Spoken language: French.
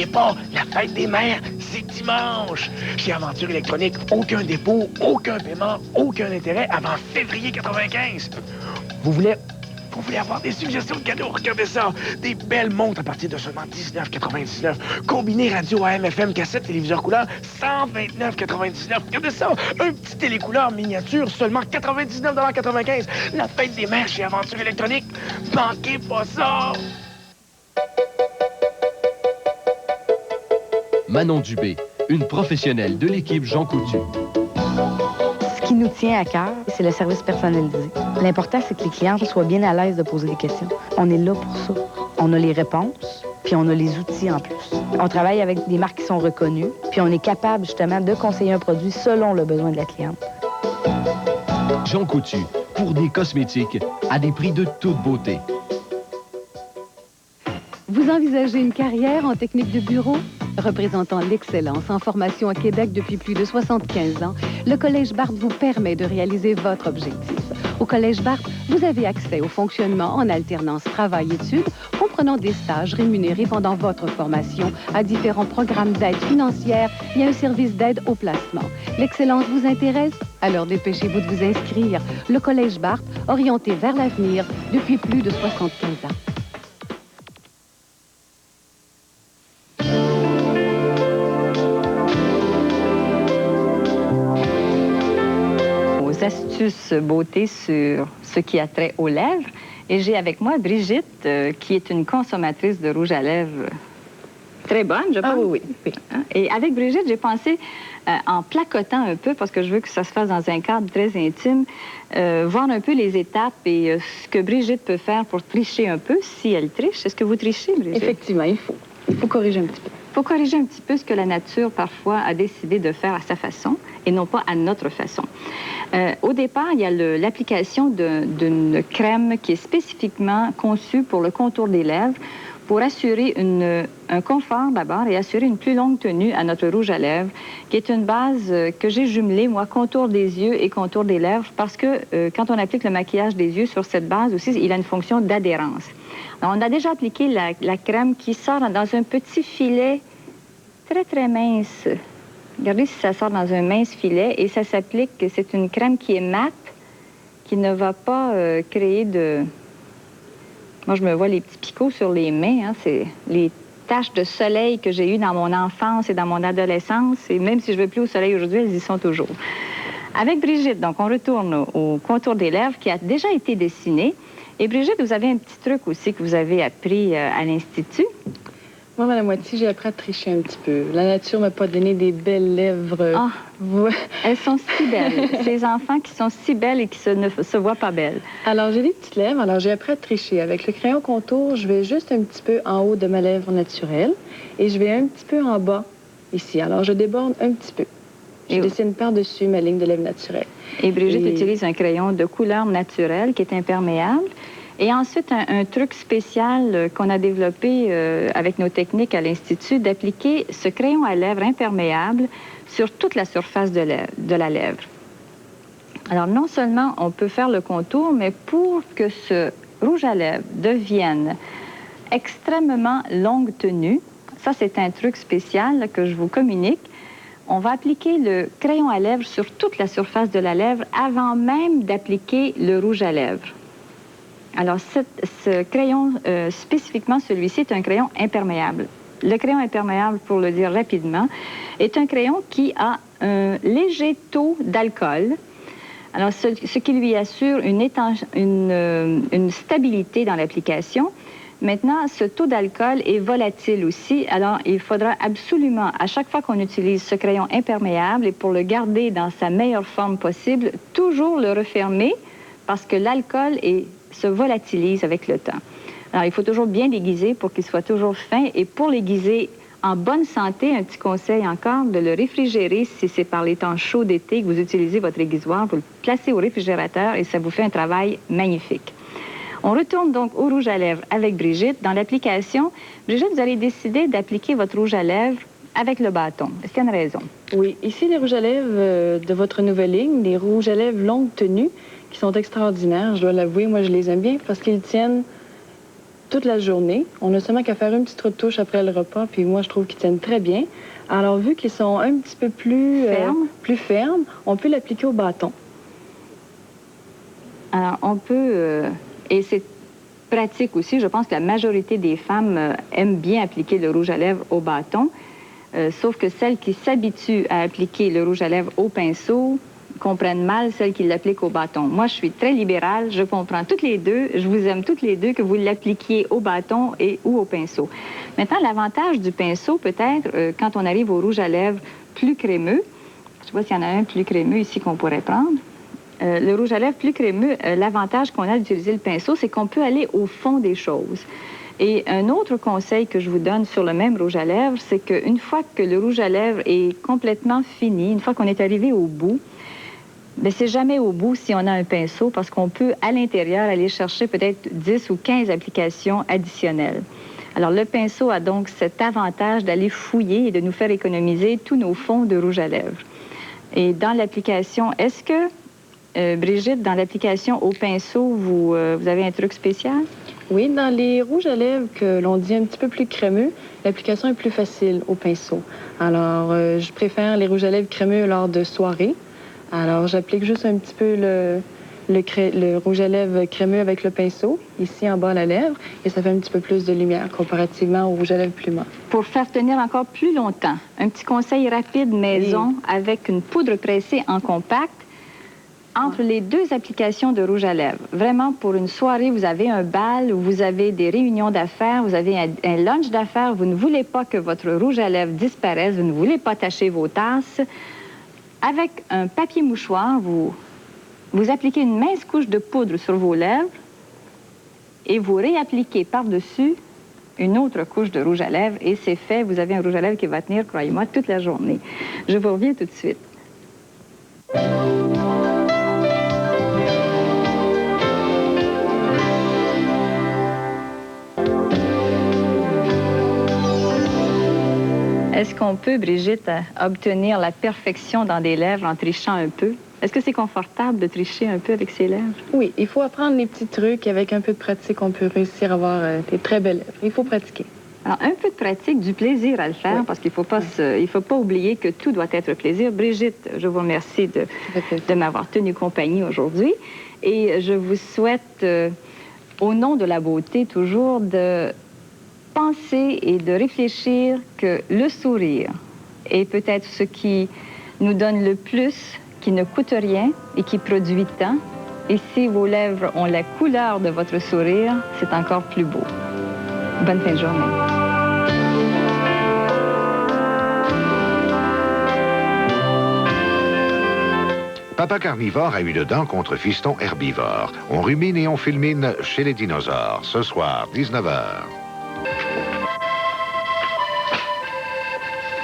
Oubliez pas, la fête des mères, c'est dimanche. Chez Aventure électronique, aucun dépôt, aucun paiement, aucun intérêt avant février 95. Vous voulez avoir des suggestions de cadeaux? Regardez ça! Des belles montres à partir de seulement 19,99. Combiné radio AM/FM, cassette, téléviseur couleur, 129,99. Regardez ça! Un petit télécouleur miniature, seulement 99,95 $. La fête des mères chez Aventure électronique. Manquez pas ça! Manon Dubé, une professionnelle de l'équipe Jean Coutu. Ce qui nous tient à cœur, c'est le service personnalisé. L'important, c'est que les clients soient bien à l'aise de poser des questions. On est là pour ça. On a les réponses, puis on a les outils en plus. On travaille avec des marques qui sont reconnues, puis on est capable justement de conseiller un produit selon le besoin de la cliente. Jean Coutu, pour des cosmétiques à des prix de toute beauté. Vous envisagez une carrière en technique de bureau? Représentant l'excellence en formation à Québec depuis plus de 75 ans, le Collège Barthes vous permet de réaliser votre objectif. Au Collège Barthes, vous avez accès au fonctionnement en alternance travail-études, comprenant des stages rémunérés pendant votre formation à différents programmes d'aide financière et un service d'aide au placement. L'excellence vous intéresse? Alors dépêchez-vous de vous inscrire. Le Collège Barthes, orienté vers l'avenir depuis plus de 75 ans. Astuces beauté sur ce qui a trait aux lèvres. Et j'ai avec moi Brigitte, qui est une consommatrice de rouge à lèvres très bonne, je pense. Ah oui. Et avec Brigitte, j'ai pensé, en placotant un peu, parce que je veux que ça se fasse dans un cadre très intime, voir un peu les étapes et ce que Brigitte peut faire pour tricher un peu, si elle triche. Est-ce que vous trichez, Brigitte? Effectivement, il faut corriger un petit peu. Il faut corriger un petit peu ce que la nature, parfois, a décidé de faire à sa façon et non pas à notre façon. Au départ, il y a l'application d'une crème qui est spécifiquement conçue pour le contour des lèvres pour assurer un confort d'abord et assurer une plus longue tenue à notre rouge à lèvres, qui est une base que j'ai jumelée, moi, contour des yeux et contour des lèvres, parce que quand on applique le maquillage des yeux sur cette base aussi, il a une fonction d'adhérence. Alors, on a déjà appliqué la crème qui sort dans un petit filet très, très mince. Regardez si ça sort dans un mince filet et ça s'applique, c'est une crème qui est mate, qui ne va pas créer de... Moi, je me vois les petits picots sur les mains, hein, c'est les taches de soleil que j'ai eues dans mon enfance et dans mon adolescence, et même si je ne vais plus au soleil aujourd'hui, elles y sont toujours. Avec Brigitte, donc, on retourne au contour des lèvres qui a déjà été dessiné. Et Brigitte, vous avez un petit truc aussi que vous avez appris à l'Institut. Moi, Mme Moitié, j'ai appris à tricher un petit peu. La nature m'a pas donné des belles lèvres. Ah, elles sont si belles. Ces enfants qui sont si belles et qui ne se voient pas belles. Alors, j'ai des petites lèvres. Alors, j'ai appris à tricher. Avec le crayon contour, je vais juste un petit peu en haut de ma lèvre naturelle et je vais un petit peu en bas, ici. Alors, je déborde un petit peu. Je dessine par-dessus ma ligne de lèvres naturelle. Et Brigitte utilise un crayon de couleur naturelle qui est imperméable. Et ensuite, un truc spécial qu'on a développé avec nos techniques à l'Institut, d'appliquer ce crayon à lèvres imperméable sur toute la surface de la lèvre. Alors, non seulement on peut faire le contour, mais pour que ce rouge à lèvres devienne extrêmement longue tenue, ça, c'est un truc spécial que je vous communique. On va appliquer le crayon à lèvres sur toute la surface de la lèvre avant même d'appliquer le rouge à lèvres. Alors, ce crayon, spécifiquement celui-ci, est un crayon imperméable. Le crayon imperméable, pour le dire rapidement, est un crayon qui a un léger taux d'alcool. Alors, ce qui lui assure une stabilité dans l'application. Maintenant, ce taux d'alcool est volatile aussi. Alors, il faudra absolument, à chaque fois qu'on utilise ce crayon imperméable, et pour le garder dans sa meilleure forme possible, toujours le refermer parce que l'alcool se volatilise avec le temps. Alors, il faut toujours bien l'aiguiser pour qu'il soit toujours fin. Et pour l'aiguiser en bonne santé, un petit conseil encore, de le réfrigérer si c'est par les temps chauds d'été que vous utilisez votre aiguisoir. Vous le placez au réfrigérateur et ça vous fait un travail magnifique. On retourne donc au rouge à lèvres avec Brigitte. Dans l'application, Brigitte, vous allez décider d'appliquer votre rouge à lèvres avec le bâton. Est-ce qu'il y a une raison? Oui. Ici, les rouges à lèvres de votre nouvelle ligne, les rouges à lèvres longue tenue, qui sont extraordinaires, je dois l'avouer. Moi, je les aime bien parce qu'ils tiennent toute la journée. On a seulement qu'à faire une petite retouche après le repas, puis moi, je trouve qu'ils tiennent très bien. Alors, vu qu'ils sont un petit peu plus fermes, on peut l'appliquer au bâton. Alors, on peut... et c'est pratique aussi. Je pense que la majorité des femmes aiment bien appliquer le rouge à lèvres au bâton. Sauf que celles qui s'habituent à appliquer le rouge à lèvres au pinceau comprennent mal celles qui l'appliquent au bâton. Moi, je suis très libérale, je comprends toutes les deux, je vous aime toutes les deux, que vous l'appliquiez au bâton ou au pinceau. Maintenant, l'avantage du pinceau, peut-être, quand on arrive au rouge à lèvres plus crémeux, je sais pas s'il y en a un plus crémeux ici qu'on pourrait prendre, le rouge à lèvres plus crémeux, l'avantage qu'on a d'utiliser le pinceau, c'est qu'on peut aller au fond des choses. Et un autre conseil que je vous donne sur le même rouge à lèvres, c'est qu'une fois que le rouge à lèvres est complètement fini, une fois qu'on est arrivé au bout, bien, c'est jamais au bout si on a un pinceau parce qu'on peut, à l'intérieur, aller chercher peut-être 10 ou 15 applications additionnelles. Alors, le pinceau a donc cet avantage d'aller fouiller et de nous faire économiser tous nos fonds de rouge à lèvres. Et dans l'application, est-ce que, Brigitte, dans l'application au pinceau, vous avez un truc spécial? Oui, dans les rouges à lèvres que l'on dit un petit peu plus crémeux, l'application est plus facile au pinceau. Alors, je préfère les rouges à lèvres crémeux lors de soirée. Alors, j'applique juste un petit peu le rouge à lèvres crémeux avec le pinceau, ici en bas à la lèvre, et ça fait un petit peu plus de lumière comparativement au rouge à lèvres plus mat. Pour faire tenir encore plus longtemps, un petit conseil rapide maison avec une poudre pressée en compact, entre les deux applications de rouge à lèvres. Vraiment, pour une soirée, vous avez un bal, ou vous avez des réunions d'affaires, vous avez un lunch d'affaires, vous ne voulez pas que votre rouge à lèvres disparaisse, vous ne voulez pas tacher vos tasses. Avec un papier mouchoir, vous appliquez une mince couche de poudre sur vos lèvres et vous réappliquez par-dessus une autre couche de rouge à lèvres et c'est fait. Vous avez un rouge à lèvres qui va tenir, croyez-moi, toute la journée. Je vous reviens tout de suite. Est-ce qu'on peut, Brigitte, obtenir la perfection dans des lèvres en trichant un peu? Est-ce que c'est confortable de tricher un peu avec ses lèvres? Oui, il faut apprendre les petits trucs. Avec un peu de pratique, on peut réussir à avoir des très belles lèvres. Il faut pratiquer. Alors, un peu de pratique, du plaisir à le faire, parce qu'il ne faut pas oublier que tout doit être plaisir. Brigitte, je vous remercie de m'avoir tenu compagnie aujourd'hui. Et je vous souhaite, au nom de la beauté, toujours de penser et de réfléchir que le sourire est peut-être ce qui nous donne le plus, qui ne coûte rien et qui produit tant. Et si vos lèvres ont la couleur de votre sourire, c'est encore plus beau. Bonne fin de journée. Papa carnivore a eu le dent contre fiston herbivore. On rumine et on fulmine chez les dinosaures. Ce soir, 19h.